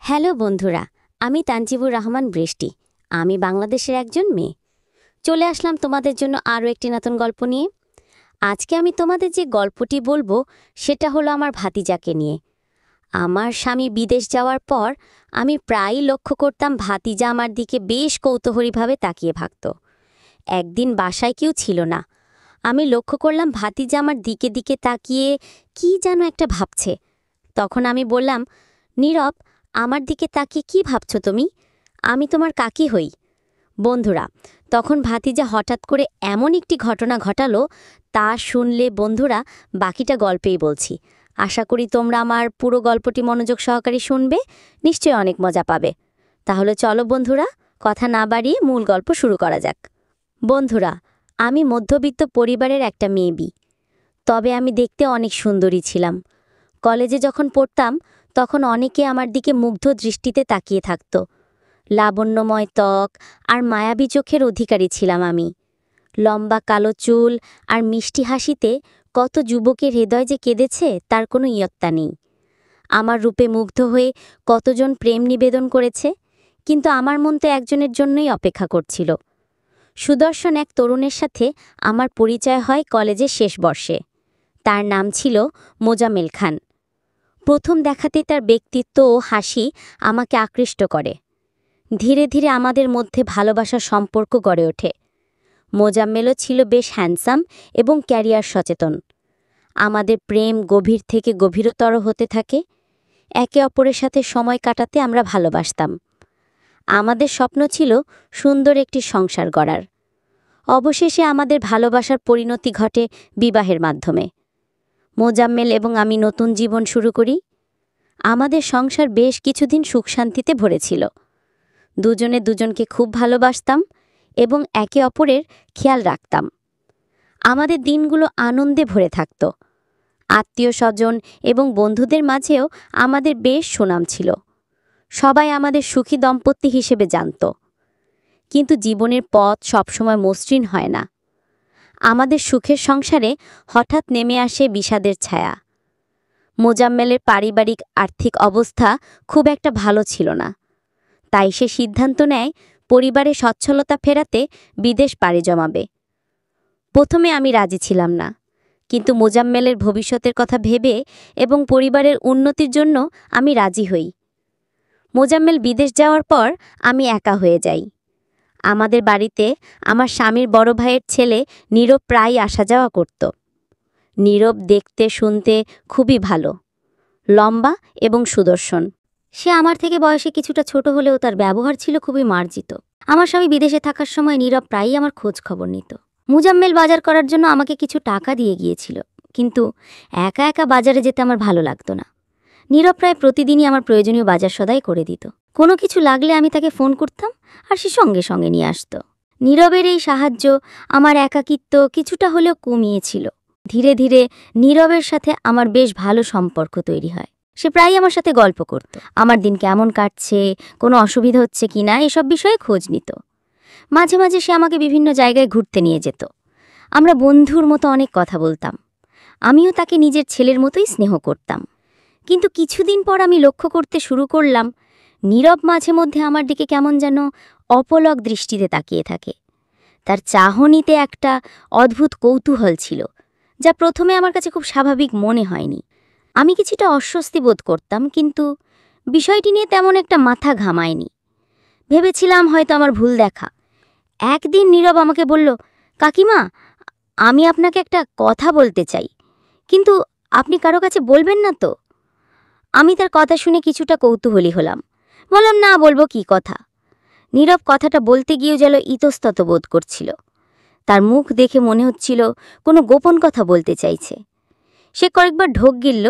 Hello বন্ধুরা, আমি তানজিবুর রহমান বৃষ্টি। আমি বাংলাদেশের একজন মেয়ে। চলে আসলাম তোমাদের জন্য আরও একটি নতুন গল্প নিয়ে। আজকে আমি তোমাদের যে গল্পটি বলবো সেটা হলো আমার ভাতিজাকে নিয়ে। আমার স্বামী বিদেশ যাওয়ার পর আমি প্রায়ই লক্ষ্য করতাম ভাতিজা আমার দিকে বেশ কৌতূহলীভাবে তাকিয়ে থাকত। একদিন বাসায় কেউ ছিল না। আমি লক্ষ্য করলাম ভাতিজা আমার দিকে দিকে তাকিয়ে কি যেন একটা ভাবছে। তখন আমি বললাম, নীরব, আমার দিকে তাকিয়ে কি ভাবছ তুমি? আমি তোমার কাকি হই। বন্ধুরা, তখন ভাতিজা হঠাৎ করে এমন একটি ঘটনা ঘটালো, তা শুনলে বন্ধুরা বাকিটা গল্পেই বলছি। আশা করি তোমরা আমার পুরো গল্পটি মনোযোগ সহকারে শুনবে, নিশ্চয়ই অনেক মজা পাবে। তাহলে চলো বন্ধুরা, কথা না বাড়িয়ে মূল গল্প শুরু করা যাক। বন্ধুরা, আমি মধ্যবিত্ত পরিবারের একটা মেয়ে। তবে আমি দেখতে অনেক সুন্দরী ছিলাম। কলেজে যখন পড়তাম তখন অনেকে আমার দিকে মুগ্ধ দৃষ্টিতে তাকিয়ে থাকত। লাবণ্যময় ত্বক আর মায়াবী চোখের অধিকারী ছিলাম আমি। লম্বা কালো চুল আর মিষ্টি হাসিতে কত যুবকের হৃদয় যে কেঁদেছে তার কোনো ইয়ত্তা নেই। আমার রূপে মুগ্ধ হয়ে কতজন প্রেম নিবেদন করেছে, কিন্তু আমার মন তো একজনের জন্যই অপেক্ষা করছিল। সুদর্শন এক তরুণের সাথে আমার পরিচয় হয় কলেজের শেষ বর্ষে। তার নাম ছিল মোজাম্মেল খান। প্রথম দেখাতে তার ব্যক্তিত্ব ও হাসি আমাকে আকৃষ্ট করে। ধীরে ধীরে আমাদের মধ্যে ভালোবাসার সম্পর্ক গড়ে ওঠে। মোজাম্মেলও ছিল বেশ হ্যান্ডসাম এবং ক্যারিয়ার সচেতন। আমাদের প্রেম গভীর থেকে গভীরতর হতে থাকে। একে অপরের সাথে সময় কাটাতে আমরা ভালোবাসতাম। আমাদের স্বপ্ন ছিল সুন্দর একটি সংসার গড়ার। অবশেষে আমাদের ভালোবাসার পরিণতি ঘটে বিবাহের মাধ্যমে। মোজাম্মেল এবং আমি নতুন জীবন শুরু করি। আমাদের সংসার বেশ কিছুদিন সুখ শান্তিতে ভরেছিল। দুজনে দুজনকে খুব ভালোবাসতাম এবং একে অপরের খেয়াল রাখতাম। আমাদের দিনগুলো আনন্দে ভরে থাকত। আত্মীয় স্বজন এবং বন্ধুদের মাঝেও আমাদের বেশ সুনাম ছিল। সবাই আমাদের সুখী দম্পতি হিসেবে জানত। কিন্তু জীবনের পথ সবসময় মসৃণ হয় না। আমাদের সুখের সংসারে হঠাৎ নেমে আসে বিষাদের ছায়া। মোজাম্মেলের পারিবারিক আর্থিক অবস্থা খুব একটা ভালো ছিল না। তাই সে সিদ্ধান্ত নেয় পরিবারে সচ্ছলতা ফেরাতে বিদেশ পাড়ি জমাবে। প্রথমে আমি রাজি ছিলাম না, কিন্তু মোজাম্মেলের ভবিষ্যতের কথা ভেবে এবং পরিবারের উন্নতির জন্য আমি রাজি হই। মোজাম্মেল বিদেশ যাওয়ার পর আমি একা হয়ে যাই। আমাদের বাড়িতে আমার স্বামীর বড় ভাইয়ের ছেলে নীরব প্রায় আসা যাওয়া করত। নীরব দেখতে শুনতে খুবই ভালো, লম্বা এবং সুদর্শন। সে আমার থেকে বয়সে কিছুটা ছোট হলেও তার ব্যবহার ছিল খুবই মার্জিত। আমার স্বামী বিদেশে থাকার সময় নীরব প্রায়ই আমার খোঁজ খবর নিত। মোজাম্মেল বাজার করার জন্য আমাকে কিছু টাকা দিয়ে গিয়েছিল, কিন্তু একা একা বাজারে যেতে আমার ভালো লাগতো না। নীরব প্রায় প্রতিদিনই আমার প্রয়োজনীয় বাজার সদাই করে দিত। কোনো কিছু লাগলে আমি তাকে ফোন করতাম আর সে সঙ্গে সঙ্গে নিয়ে আসত। নীরবের এই সাহায্য আমার একাকিত্ব কিছুটা হলেও কমিয়েছিল। ধীরে ধীরে নীরবের সাথে আমার বেশ ভালো সম্পর্ক তৈরি হয়। সে প্রায়ই আমার সাথে গল্প করত, আমার দিন কেমন কাটছে, কোনো অসুবিধা হচ্ছে কিনা এসব বিষয়ে খোঁজ নিত। মাঝে মাঝে সে আমাকে বিভিন্ন জায়গায় ঘুরতে নিয়ে যেত। আমরা বন্ধুর মতো অনেক কথা বলতাম। আমিও তাকে নিজের ছেলের মতোই স্নেহ করতাম। কিন্তু কিছুদিন পর আমি লক্ষ্য করতে শুরু করলাম, নীরব মাঝে মধ্যে আমার দিকে কেমন যেন অপলক দৃষ্টিতে তাকিয়ে থাকে। তার চাহনিতে একটা অদ্ভুত কৌতূহল ছিল, যা প্রথমে আমার কাছে খুব স্বাভাবিক মনে হয়নি। আমি কিছুটা অস্বস্তি বোধ করতাম, কিন্তু বিষয়টি নিয়ে তেমন একটা মাথা ঘামায়নি। ভেবেছিলাম হয়তো আমার ভুল দেখা। একদিন নীরব আমাকে বলল, কাকিমা, আমি আপনাকে একটা কথা বলতে চাই, কিন্তু আপনি কারো কাছে বলবেন না তো? আমি তার কথা শুনে কিছুটা কৌতূহলী হলাম। বললাম, না, বলবো কি কথা। নীরব কথাটা বলতে গিয়েও যেন ইতস্তত বোধ করছিল। তার মুখ দেখে মনে হচ্ছিল কোনো গোপন কথা বলতে চাইছে। সে কয়েকবার ঢোক গিলল,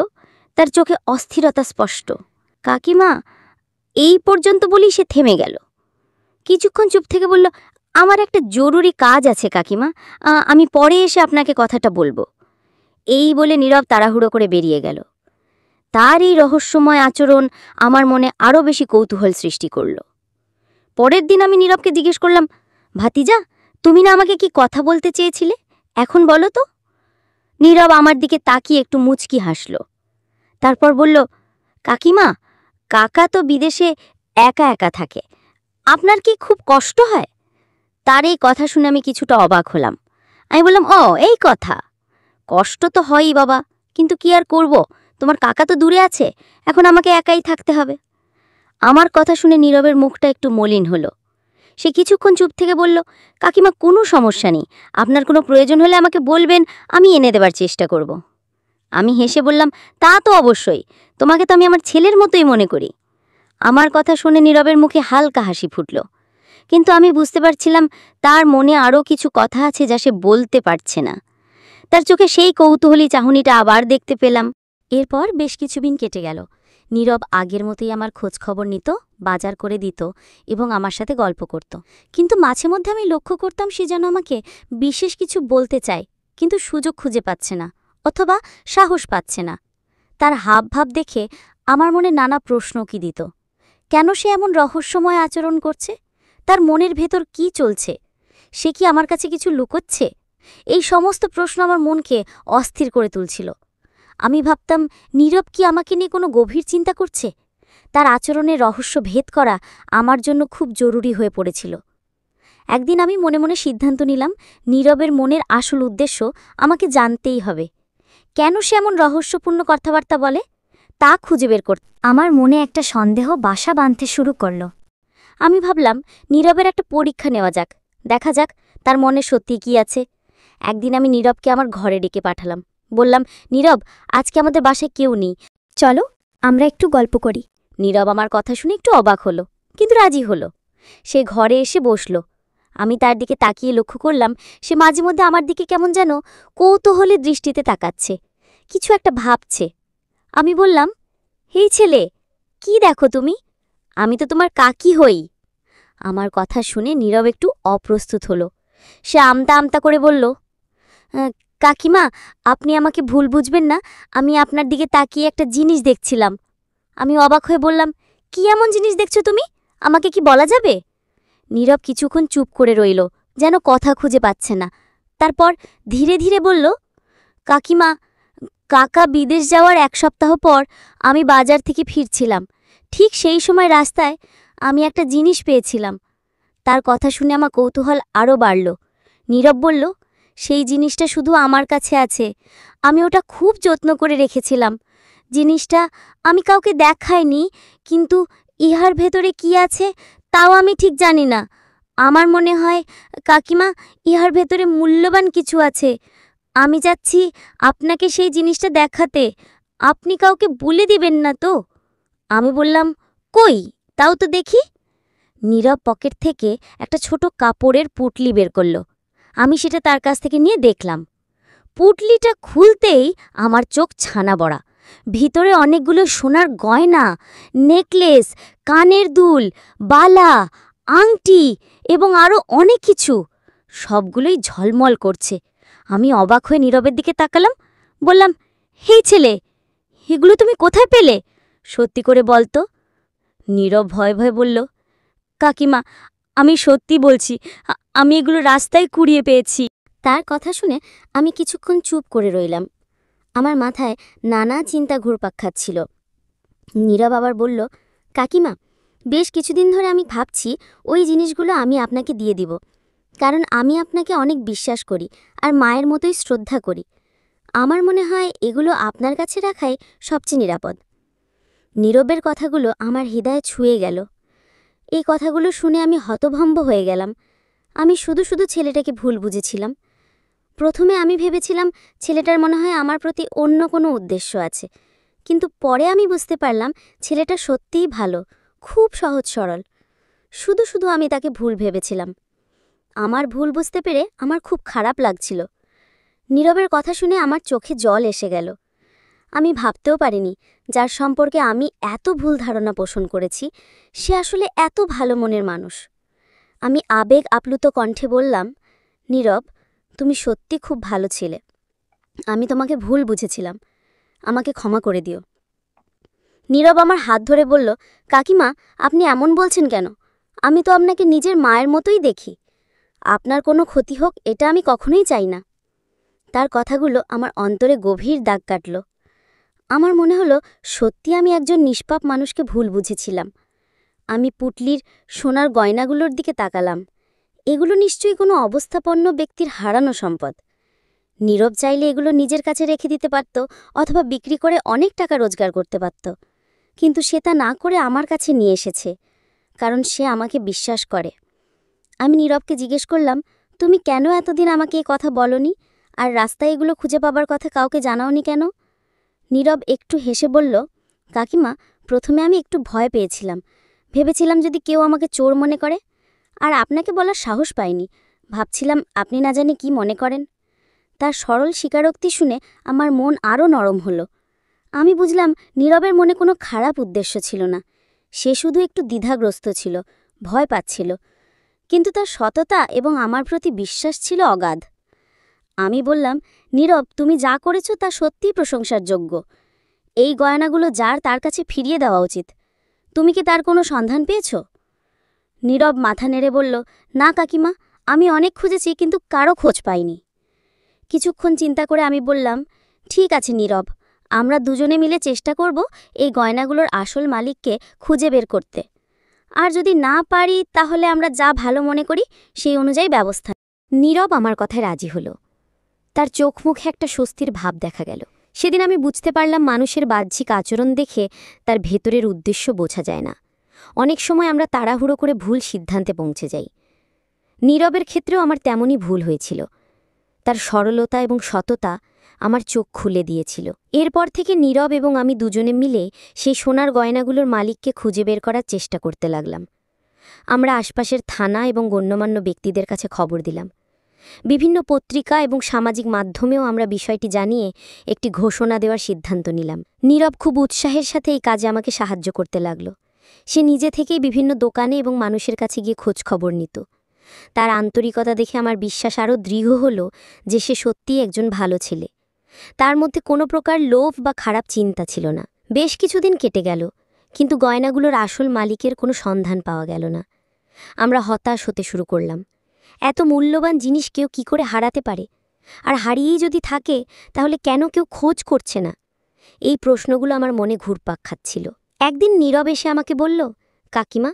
তার চোখে অস্থিরতা স্পষ্ট। কাকিমা, এই পর্যন্ত বলেই সে থেমে গেল। কিছুক্ষণ চুপ থেকে বলল, আমার একটা জরুরি কাজ আছে কাকিমা, আমি পরে এসে আপনাকে কথাটা বলবো। এই বলে নীরব তাড়াহুড়ো করে বেরিয়ে গেল। তার এই রহস্যময় আচরণ আমার মনে আরও বেশি কৌতূহল সৃষ্টি করল। পরের দিন আমি নীরবকে জিজ্ঞেস করলাম, ভাতিজা, তুমি না আমাকে কি কথা বলতে চেয়েছিলে, এখন বলো তো? নীরব আমার দিকে তাকিয়ে একটু মুচকি হাসল। তারপর বলল, কাকিমা, কাকা তো বিদেশে একা একা থাকে, আপনার কি খুব কষ্ট হয়? তার এই কথা শুনে আমি কিছুটা অবাক হলাম। আমি বললাম, ও এই কথা, কষ্ট তো হয়ই বাবা, কিন্তু কি আর করব, তোমার কাকা তো দূরে আছে, এখন আমাকে একাই থাকতে হবে। আমার কথা শুনে নীরবের মুখটা একটু মলিন হলো। সে কিছুক্ষণ চুপ থেকে বলল, কাকিমা কোনো সমস্যা নেই, আপনার কোনো প্রয়োজন হলে আমাকে বলবেন, আমি এনে দেবার চেষ্টা করব। আমি হেসে বললাম, তা তো অবশ্যই, তোমাকে তো আমি আমার ছেলের মতোই মনে করি। আমার কথা শুনে নীরবের মুখে হালকা হাসি ফুটল, কিন্তু আমি বুঝতে পারছিলাম তার মনে আরও কিছু কথা আছে যা সে বলতে পারছে না। তার চোখে সেই কৌতূহলী চাহনিটা আবার দেখতে পেলাম। এরপর বেশ কিছুদিন কেটে গেল। নীরব আগের মতোই আমার খোঁজ খবর নিত, বাজার করে দিত এবং আমার সাথে গল্প করত। কিন্তু মাঝে মধ্যে আমি লক্ষ্য করতাম সে যেন আমাকে বিশেষ কিছু বলতে চায়, কিন্তু সুযোগ খুঁজে পাচ্ছে না অথবা সাহস পাচ্ছে না। তার হাবভাব দেখে আমার মনে নানা প্রশ্ন কি দিত। কেন সে এমন রহস্যময় আচরণ করছে? তার মনের ভেতর কি চলছে? সে কি আমার কাছে কিছু লুকোচ্ছে? এই সমস্ত প্রশ্ন আমার মনকে অস্থির করে তুলছিল। আমি ভাবতাম, নীরব কি আমাকে নিয়ে কোনো গভীর চিন্তা করছে? তার আচরণের রহস্য ভেদ করা আমার জন্য খুব জরুরি হয়ে পড়েছিল। একদিন আমি মনে মনে সিদ্ধান্ত নিলাম, নীরবের মনের আসল উদ্দেশ্য আমাকে জানতেই হবে। কেন সে এমন রহস্যপূর্ণ কথাবার্তা বলে তা খুঁজে বের করতে আমার মনে একটা সন্দেহ বাসা বাঁধতে শুরু করল। আমি ভাবলাম, নীরবের একটা পরীক্ষা নেওয়া যাক, দেখা যাক তার মনে সত্যি কি আছে। একদিন আমি নীরবকে আমার ঘরে ডেকে পাঠালাম। বললাম, নীরব, আজকে আমাদের বাসায় কেউ নেই, চলো আমরা একটু গল্প করি। নীরব আমার কথা শুনে একটু অবাক হলো, কিন্তু রাজি হলো। সে ঘরে এসে বসল। আমি তার দিকে তাকিয়ে লক্ষ্য করলাম সে মাঝে মধ্যে আমার দিকে কেমন যেন কৌতূহলী দৃষ্টিতে তাকাচ্ছে, কিছু একটা ভাবছে। আমি বললাম, হেই ছেলে, কি দেখো তুমি? আমি তো তোমার কাকি হই। আমার কথা শুনে নীরব একটু অপ্রস্তুত হলো। সে আমতা আমতা করে বলল, কাকিমা, আপনি আমাকে ভুল বুঝবেন না, আমি আপনার দিকে তাকিয়ে একটা জিনিস দেখছিলাম। আমি অবাক হয়ে বললাম, কি এমন জিনিস দেখছো তুমি? আমাকে কি বলা যাবে? নীরব কিছুক্ষণ চুপ করে রইল, যেন কথা খুঁজে পাচ্ছে না। তারপর ধীরে ধীরে বলল, কাকিমা, কাকা বিদেশ যাওয়ার 1 সপ্তাহ পর আমি বাজার থেকে ফিরছিলাম। ঠিক সেই সময় রাস্তায় আমি একটা জিনিস পেয়েছিলাম। তার কথা শুনে আমার কৌতূহল আরও বাড়ল। নীরব বলল, সেই জিনিসটা শুধু আমার কাছে আছে, আমি ওটা খুব যত্ন করে রেখেছিলাম। জিনিসটা আমি কাউকে দেখাইনি, কিন্তু ইহার ভেতরে কি আছে তাও আমি ঠিক জানি না। আমার মনে হয়, কাকিমা, ইহার ভেতরে মূল্যবান কিছু আছে। আমি যাচ্ছি আপনাকে সেই জিনিসটা দেখাতে, আপনি কাউকে বলে দিবেন না তো? আমি বললাম, কই, তাও তো দেখি। নীরব পকেট থেকে একটা ছোট কাপড়ের পুঁটলি বের করল। আমি সেটা তার কাছ থেকে নিয়ে দেখলাম। পুঁটলিটা খুলতেই আমার চোখ ছানা বড়া। ভিতরে অনেকগুলো সোনার গয়না, নেকলেস, কানের দুল, বালা, আংটি এবং আরও অনেক কিছু, সবগুলোই ঝলমল করছে। আমি অবাক হয়ে নীরবের দিকে তাকালাম। বললাম, হেই ছেলে, এগুলো তুমি কোথায় পেলে? সত্যি করে বলতো। নীরব ভয়ে ভয়ে বলল, কাকিমা, আমি সত্যি বলছি, আমি এগুলো রাস্তায় কুড়িয়ে পেয়েছি। তার কথা শুনে আমি কিছুক্ষণ চুপ করে রইলাম। আমার মাথায় নানা চিন্তা ঘুরপাক খাচ্ছিল। নীরব আবার বলল, কাকিমা, বেশ কিছুদিন ধরে আমি ভাবছি ওই জিনিসগুলো আমি আপনাকে দিয়ে দিব, কারণ আমি আপনাকে অনেক বিশ্বাস করি আর মায়ের মতোই শ্রদ্ধা করি। আমার মনে হয় এগুলো আপনার কাছে রাখাই সবচেয়ে নিরাপদ। নীরবের কথাগুলো আমার হৃদয়ে ছুঁয়ে গেল। এই কথাগুলো শুনে আমি হতভম্ব হয়ে গেলাম। আমি শুধু শুধু ছেলেটাকে ভুল বুঝেছিলাম। প্রথমে আমি ভেবেছিলাম ছেলেটার মনে হয় আমার প্রতি অন্য কোনো উদ্দেশ্য আছে, কিন্তু পরে আমি বুঝতে পারলাম ছেলেটা সত্যিই ভালো, খুব সহজ সরল। শুধু শুধু আমি তাকে ভুল ভেবেছিলাম। আমার ভুল বুঝতে পেরে আমার খুব খারাপ লাগছিল। নীরবের কথা শুনে আমার চোখে জল এসে গেল। আমি ভাবতেও পারিনি যার সম্পর্কে আমি এত ভুল ধারণা পোষণ করেছি সে আসলে এত ভালো মনের মানুষ। আমি আবেগ আপ্লুত কণ্ঠে বললাম, নীরব, তুমি সত্যি খুব ভালো ছিলে। আমি তোমাকে ভুল বুঝেছিলাম, আমাকে ক্ষমা করে দিও। নীরব আমার হাত ধরে বলল, কাকিমা, আপনি এমন বলছেন কেন? আমি তো আপনাকে নিজের মায়ের মতোই দেখি। আপনার কোনো ক্ষতি হোক এটা আমি কখনোই চাই না। তার কথাগুলো আমার অন্তরে গভীর দাগ কাটল। আমার মনে হলো সত্যি আমি একজন নিষ্পাপ মানুষকে ভুল বুঝেছিলাম। আমি পুটলির সোনার গয়নাগুলোর দিকে তাকালাম। এগুলো নিশ্চয়ই কোনো অবস্থাপন্ন ব্যক্তির হারানো সম্পদ। নীরব চাইলে এগুলো নিজের কাছে রেখে দিতে পারত, অথবা বিক্রি করে অনেক টাকা রোজগার করতে পারত। কিন্তু সে তা না করে আমার কাছে নিয়ে এসেছে, কারণ সে আমাকে বিশ্বাস করে। আমি নীরবকে জিজ্ঞেস করলাম, তুমি কেন এতদিন আমাকে এই কথা বলনি, আর রাস্তায় এগুলো খুঁজে পাবার কথা কাউকে জানাওনি কেন? নীরব একটু হেসে বলল, কাকিমা, প্রথমে আমি একটু ভয় পেয়েছিলাম। ভেবেছিলাম যদি কেউ আমাকে চোর মনে করে, আর আপনাকে বলার সাহস পাইনি। ভাবছিলাম আপনি না জানি কি মনে করেন। তার সরল স্বীকারোক্তি শুনে আমার মন আরও নরম হলো। আমি বুঝলাম নীরবের মনে কোনো খারাপ উদ্দেশ্য ছিল না। সে শুধু একটু দ্বিধাগ্রস্ত ছিল, ভয় পাচ্ছিল। কিন্তু তার সততা এবং আমার প্রতি বিশ্বাস ছিল অগাধ। আমি বললাম, নীরব, তুমি যা করেছ তা সত্যিই প্রশংসার যোগ্য। এই গয়নাগুলো যার তার কাছে ফিরিয়ে দেওয়া উচিত। তুমি কি তার কোনো সন্ধান পেয়েছ? নীরব মাথা নেড়ে বলল, না কাকিমা, আমি অনেক খুঁজেছি, কিন্তু কারো খোঁজ পাইনি। কিছুক্ষণ চিন্তা করে আমি বললাম, ঠিক আছে নীরব, আমরা দুজনে মিলে চেষ্টা করব এই গয়নাগুলোর আসল মালিককে খুঁজে বের করতে। আর যদি না পারি তাহলে আমরা যা ভালো মনে করি সেই অনুযায়ী ব্যবস্থা। নীরব আমার কথায় রাজি হলো। তার চোখ মুখে একটা স্বস্তির ভাব দেখা গেল। সেদিন আমি বুঝতে পারলাম মানুষের বাহ্যিক আচরণ দেখে তার ভেতরের উদ্দেশ্য বোঝা যায় না। অনেক সময় আমরা তাড়াহুড়ো করে ভুল সিদ্ধান্তে পৌঁছে যাই। নীরবের ক্ষেত্রেও আমার তেমনই ভুল হয়েছিল। তার সরলতা এবং সততা আমার চোখ খুলে দিয়েছিল। এরপর থেকে নীরব এবং আমি দুজনে মিলে সেই সোনার গয়নাগুলোর মালিককে খুঁজে বের করার চেষ্টা করতে লাগলাম। আমরা আশপাশের থানা এবং গণ্যমান্য ব্যক্তিদের কাছে খবর দিলাম। বিভিন্ন পত্রিকা এবং সামাজিক মাধ্যমেও আমরা বিষয়টি জানিয়ে একটি ঘোষণা দেওয়ার সিদ্ধান্ত নিলাম। নীরব খুব উৎসাহের সাথে এই কাজে আমাকে সাহায্য করতে লাগল। সে নিজে থেকেই বিভিন্ন দোকানে এবং মানুষের কাছে গিয়ে খোঁজ খবর নিত। তার আন্তরিকতা দেখে আমার বিশ্বাস আরও দৃঢ় হল যে সে সত্যিই একজন ভালো ছেলে। তার মধ্যে কোনো প্রকার লোভ বা খারাপ চিন্তা ছিল না। বেশ কিছুদিন কেটে গেল, কিন্তু গয়নাগুলোর আসল মালিকের কোনো সন্ধান পাওয়া গেল না। আমরা হতাশ হতে শুরু করলাম। এত মূল্যবান জিনিস কেউ কি করে হারাতে পারে? আর হারিয়েই যদি থাকে, তাহলে কেন কেউ খোঁজ করছে না? এই প্রশ্নগুলো আমার মনে ঘুরপাক খাচ্ছিল। একদিন নীরব এসে আমাকে বলল, কাকিমা,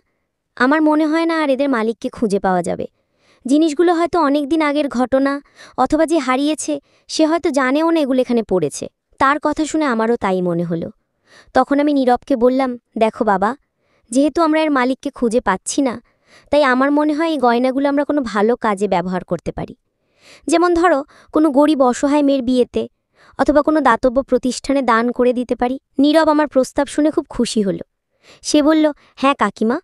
আমার মনে হয় না আর এদের মালিককে খুঁজে পাওয়া যাবে। জিনিসগুলো হয়তো অনেক দিন আগের ঘটনা, অথবা যে হারিয়েছে সে হয়তো জানেও না এগুলো এখানে পড়েছে। তার কথা শুনে আমারও তাই মনে হলো। তখন আমি নীরবকে বললাম, দেখো বাবা, যেহেতু আমরা এর মালিককে খুঁজে পাচ্ছি না, তাই আমার মনে হয় এই গয়নাগুলো আমরা কোনো ভালো কাজে ব্যবহার করতে পারি। যেমন ধরো, কোনো গরিব অসহায় মেয়ের বিয়েতে, অথবা কোনো দাতব্য প্রতিষ্ঠানে দান করে দিতে পারি। নীরব আমার প্রস্তাব শুনে খুব খুশি হলো। সে বলল, হ্যাঁ কাকিমা,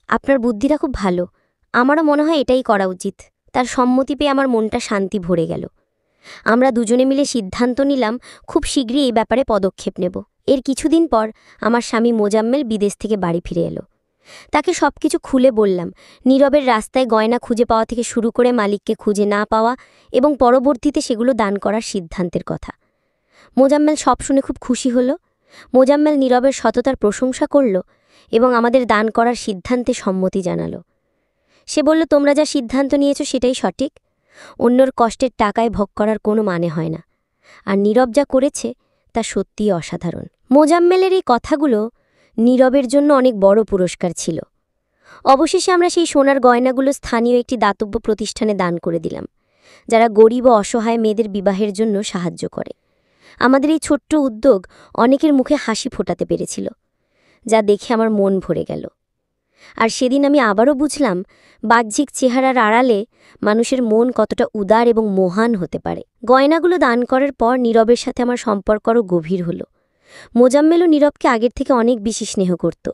আপনার বুদ্ধিটা খুব ভালো, আমারও মনে হয় এটাই করা উচিত। তার সম্মতি পেয়ে আমার মনটা শান্তি ভরে গেল। আমরা দুজনে মিলে সিদ্ধান্ত নিলাম খুব শীঘ্রই এই ব্যাপারে পদক্ষেপ নেব। এর কিছুদিন পর আমার স্বামী মোজাম্মেল বিদেশ থেকে বাড়ি ফিরে এলো। তাকে সবকিছু খুলে বললাম, নীরবের রাস্তায় গয়না খুঁজে পাওয়া থেকে শুরু করে মালিককে খুঁজে না পাওয়া এবং পরবর্তীতে সেগুলো দান করার সিদ্ধান্তের কথা। মোজাম্মেল সব শুনে খুব খুশি হল। মোজাম্মেল নীরবের সততার প্রশংসা করল এবং আমাদের দান করার সিদ্ধান্তে সম্মতি জানালো। সে বলল, তোমরা যা সিদ্ধান্ত নিয়েছ সেটাই সঠিক। অন্যর কষ্টের টাকায় ভোগ করার কোনো মানে হয় না। আর নীরব যা করেছে তা সত্যিই অসাধারণ। মোজাম্মেলের এই কথাগুলো নীরবের জন্য অনেক বড় পুরস্কার ছিল। অবশেষে আমরা সেই সোনার গয়নাগুলো স্থানীয় একটি দাতব্য প্রতিষ্ঠানে দান করে দিলাম, যারা গরিব ও অসহায় মেয়েদের বিবাহের জন্য সাহায্য করে। আমাদের এই ছোট্ট উদ্যোগ অনেকের মুখে হাসি ফোটাতে পেরেছিল, যা দেখে আমার মন ভরে গেল। আর সেদিন আমি আবারও বুঝলাম বাহ্যিক চেহারার আড়ালে মানুষের মন কতটা উদার এবং মহান হতে পারে। গয়নাগুলো দান করার পর নীরবের সাথে আমার সম্পর্ক আরও গভীর হলো। মোজাম্মেলও নীরবকে আগের থেকে অনেক বেশি স্নেহ করত।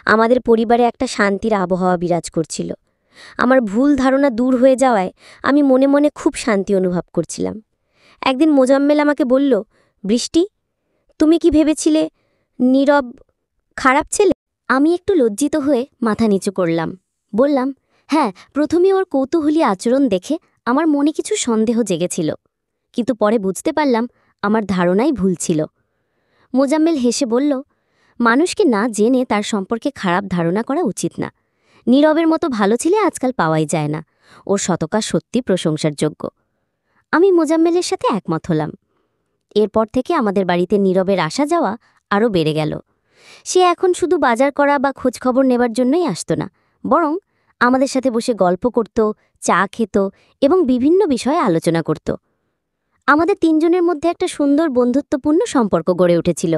আমাদের পরিবারে একটা শান্তির আবহাওয়া বিরাজ করছিল। আমার ভুল ধারণা দূর হয়ে যাওয়ায় আমি মনে মনে খুব শান্তি অনুভব করছিলাম। একদিন মোজাম্মেল আমাকে বলল, বৃষ্টি, তুমি কি ভেবেছিলে নীরব খারাপ ছেলে? আমি একটু লজ্জিত হয়ে মাথা নিচু করলাম। বললাম, হ্যাঁ, প্রথমে ওর কৌতূহলী আচরণ দেখে আমার মনে কিছু সন্দেহ জেগেছিল, কিন্তু পরে বুঝতে পারলাম আমার ধারণাই ভুল ছিল। মোজাম্মেল হেসে বলল, মানুষকে না জেনে তার সম্পর্কে খারাপ ধারণা করা উচিত না। নীরবের মতো ভালো ছেলে আজকাল পাওয়াই যায় না। ওর সততা সত্যি প্রশংসার যোগ্য। আমি মোজাম্মেলের সাথে একমত হলাম। এরপর থেকে আমাদের বাড়িতে নীরবের আসা যাওয়া আরও বেড়ে গেল। সে এখন শুধু বাজার করা বা খোঁজখবর নেবার জন্যই আসত না, বরং আমাদের সাথে বসে গল্প করত, চা খেত এবং বিভিন্ন বিষয়ে আলোচনা করত। আমাদের তিনজনের মধ্যে একটা সুন্দর বন্ধুত্বপূর্ণ সম্পর্ক গড়ে উঠেছিল।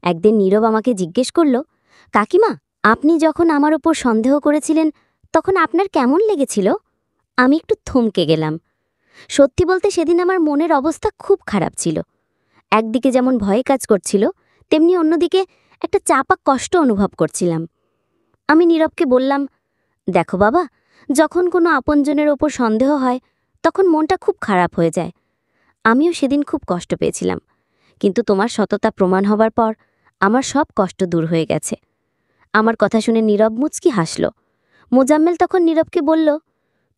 একদিন নীরব আমাকে জিজ্ঞেস করল, কাকিমা, আপনি যখন আমার ওপর সন্দেহ করেছিলেন তখন আপনার কেমন লেগেছিল? আমি একটু থমকে গেলাম। সত্যি বলতে সেদিন আমার মনের অবস্থা খুব খারাপ ছিল। একদিকে যেমন ভয়ে কাজ করছিল, তেমনি অন্যদিকে একটা চাপা কষ্ট অনুভব করছিলাম। আমি নীরবকে বললাম, দেখো বাবা, যখন কোনো আপনজনের ওপর সন্দেহ হয় তখন মনটা খুব খারাপ হয়ে যায়। আমিও সেদিন খুব কষ্ট পেয়েছিলাম, কিন্তু তোমার সততা প্রমাণ হবার পর আমার সব কষ্ট দূর হয়ে গেছে। আমার কথা শুনে নীরব মুচকি হাসল। মোজাম্মেল তখন নীরবকে বলল,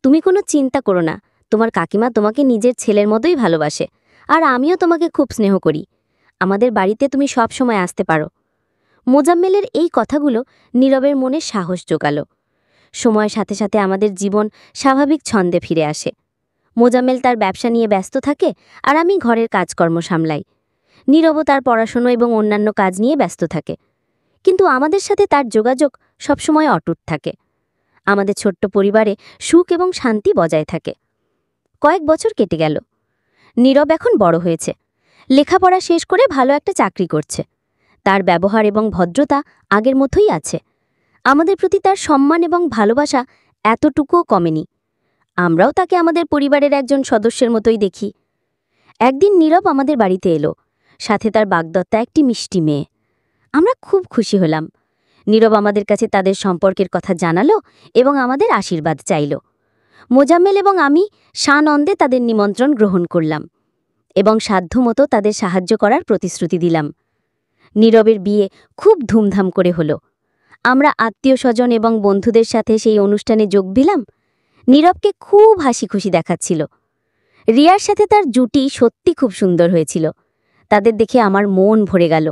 তুমি কোনো চিন্তা করো না, তোমার কাকিমা তোমাকে নিজের ছেলের মতোই ভালোবাসে, আর আমিও তোমাকে খুব স্নেহ করি। আমাদের বাড়িতে তুমি সব সময় আসতে পারো। মোজাম্মেলের এই কথাগুলো নীরবের মনে সাহস জোগাল। সময়ের সাথে সাথে আমাদের জীবন স্বাভাবিক ছন্দে ফিরে আসে। মোজাম্মেল তার ব্যবসা নিয়ে ব্যস্ত থাকে, আর আমি ঘরের কাজকর্ম সামলাই। নীরবও তার পড়াশুনো এবং অন্যান্য কাজ নিয়ে ব্যস্ত থাকে, কিন্তু আমাদের সাথে তার যোগাযোগ সবসময় অটুট থাকে। আমাদের ছোট্ট পরিবারে সুখ এবং শান্তি বজায় থাকে। কয়েক বছর কেটে গেল। নীরব এখন বড় হয়েছে, লেখাপড়া শেষ করে ভালো একটা চাকরি করছে। তার ব্যবহার এবং ভদ্রতা আগের মতোই আছে। আমাদের প্রতি তার সম্মান এবং ভালোবাসা এতটুকুও কমেনি। আমরাও তাকে আমাদের পরিবারের একজন সদস্যের মতোই দেখি। একদিন নীরব আমাদের বাড়িতে এলো, সাথে তার বাগদত্তা একটি মিষ্টি মেয়ে। আমরা খুব খুশি হলাম। নীরব আমাদের কাছে তাদের সম্পর্কের কথা জানালো এবং আমাদের আশীর্বাদ চাইল। মোজাম্মেল এবং আমি সানন্দে তাদের নিমন্ত্রণ গ্রহণ করলাম এবং সাধ্যমতো তাদের সাহায্য করার প্রতিশ্রুতি দিলাম। নীরবের বিয়ে খুব ধুমধাম করে হলো। আমরা আত্মীয় স্বজন এবং বন্ধুদের সাথে সেই অনুষ্ঠানে যোগ দিলাম। নীরবকে খুব হাসি খুশি দেখাচ্ছিল। রিয়ার সাথে তার জুটি সত্যি খুব সুন্দর হয়েছিল। তাদের দেখে আমার মন ভরে গেল।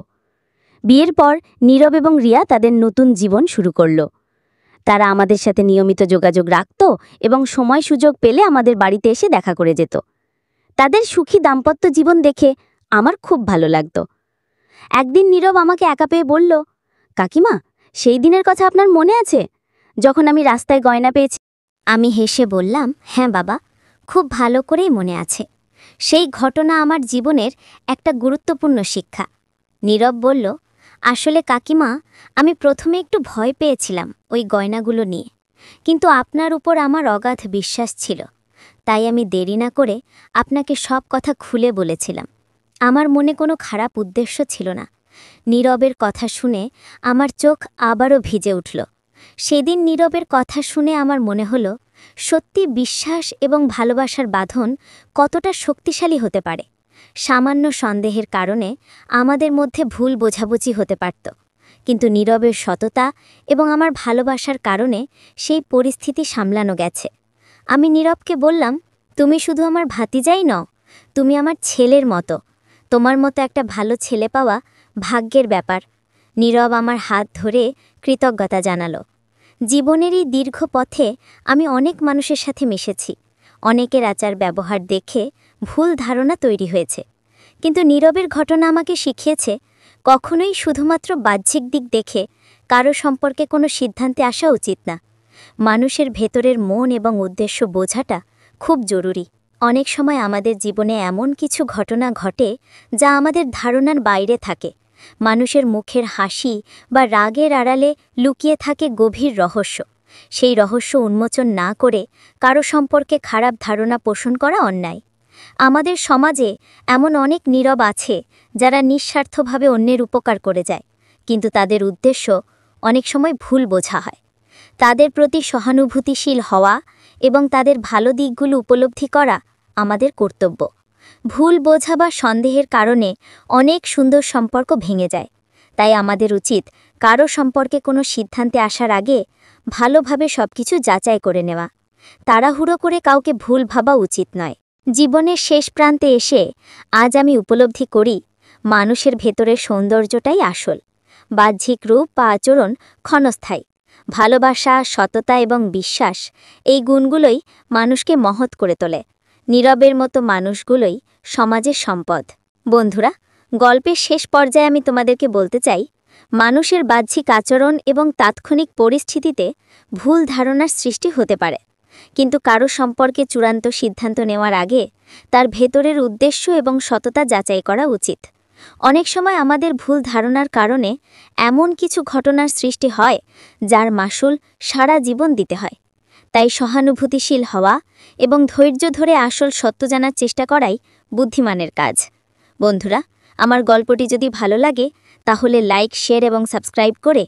বিয়ের পর নীরব এবং রিয়া তাদের নতুন জীবন শুরু করল। তারা আমাদের সাথে নিয়মিত যোগাযোগ রাখত এবং সময় সুযোগ পেলে আমাদের বাড়িতে এসে দেখা করে যেত। তাদের সুখী দাম্পত্য জীবন দেখে আমার খুব ভালো লাগত। একদিন নীরব আমাকে একা পেয়ে বলল, কাকিমা, সেই দিনের কথা আপনার মনে আছে, যখন আমি রাস্তায় গয়না পেয়েছি? আমি হেসে বললাম, হ্যাঁ বাবা, খুব ভালো করেই মনে আছে। সেই ঘটনা আমার জীবনের একটা গুরুত্বপূর্ণ শিক্ষা। নীরব বলল, আসলে কাকিমা, আমি প্রথমে একটু ভয় পেয়েছিলাম ওই গয়নাগুলো নিয়ে, কিন্তু আপনার উপর আমার অগাধ বিশ্বাস ছিল, তাই আমি দেরি না করে আপনাকে সব কথা খুলে বলেছিলাম। আমার মনে কোনো খারাপ উদ্দেশ্য ছিল না। নীরবের কথা শুনে আমার চোখ আবারও ভিজে উঠল। সেদিন নীরবের কথা শুনে আমার মনে হলো, সত্যি বিশ্বাস এবং ভালোবাসার বাঁধন কতটা শক্তিশালী হতে পারে। সামান্য সন্দেহের কারণে আমাদের মধ্যে ভুল বোঝাবুঝি হতে পারত, কিন্তু নীরবের সততা এবং আমার ভালোবাসার কারণে সেই পরিস্থিতি সামলানো গেছে। আমি নীরবকে বললাম, তুমি শুধু আমার ভাতিজাই নও, তুমি আমার ছেলের মতো। তোমার মতো একটা ভালো ছেলে পাওয়া ভাগ্যের ব্যাপার। নীরব আমার হাত ধরে কৃতজ্ঞতা জানালো। জীবনের এই দীর্ঘ পথে আমি অনেক মানুষের সাথে মিশেছি। অনেকের আচার ব্যবহার দেখে ভুল ধারণা তৈরি হয়েছে, কিন্তু নীরবের ঘটনা আমাকে শিখিয়েছে, কখনোই শুধুমাত্র বাহ্যিক দিক দেখে কারো সম্পর্কে কোনো সিদ্ধান্তে আসা উচিত না। মানুষের ভেতরের মন এবং উদ্দেশ্য বোঝাটা খুব জরুরি। অনেক সময় আমাদের জীবনে এমন কিছু ঘটনা ঘটে যা আমাদের ধারণার বাইরে থাকে। মানুষের মুখের হাসি বা রাগের আড়ালে লুকিয়ে থাকে গভীর রহস্য। সেই রহস্য উন্মোচন না করে কারো সম্পর্কে খারাপ ধারণা পোষণ করা অন্যায়। আমাদের সমাজে এমন অনেক নীরব আছে যারা নিঃস্বার্থভাবে অন্যের উপকার করে যায়, কিন্তু তাদের উদ্দেশ্য অনেক সময় ভুল বোঝা হয়। তাদের প্রতি সহানুভূতিশীল হওয়া এবং তাদের ভালো দিকগুলো উপলব্ধি করা আমাদের কর্তব্য। ভুল বোঝা বা সন্দেহের কারণে অনেক সুন্দর সম্পর্ক ভেঙে যায়। তাই আমাদের উচিত কারো সম্পর্কে কোনো সিদ্ধান্তে আসার আগে ভালোভাবে সবকিছু যাচাই করে নেওয়া। তাড়াহুড়ো করে কাউকে ভুল ভাবা উচিত নয়। জীবনের শেষ প্রান্তে এসে আজ আমি উপলব্ধি করি, মানুষের ভেতরের সৌন্দর্যটাই আসল। বাহ্যিক রূপ বা আচরণ ক্ষণস্থায়ী। ভালোবাসা, সততা এবং বিশ্বাস, এই গুণগুলোই মানুষকে মহৎ করে তোলে। নীরবের মতো মানুষগুলোই সমাজের সম্পদ। বন্ধুরা, গল্পের শেষ পর্যায়ে আমি তোমাদেরকে বলতে চাই, মানুষের বাহ্যিক আচরণ এবং তাৎক্ষণিক পরিস্থিতিতে ভুল ধারণার সৃষ্টি হতে পারে, কিন্তু কারো সম্পর্কে চূড়ান্ত সিদ্ধান্ত নেওয়ার আগে তার ভেতরের উদ্দেশ্য এবং সততা যাচাই করা উচিত। অনেক সময় আমাদের ভুল ধারণার কারণে এমন কিছু ঘটনার সৃষ্টি হয় যার মাসুল সারা জীবন দিতে হয়। তাই সহানুভূতিশীল হওয়া এবং ধৈর্য ধরে আসল সত্য জানার চেষ্টা করাই বুদ্ধিমানের কাজ। বন্ধুরা, আমার গল্পটি যদি ভালো লাগে তাহলে লাইক, শেয়ার এবং সাবস্ক্রাইব করে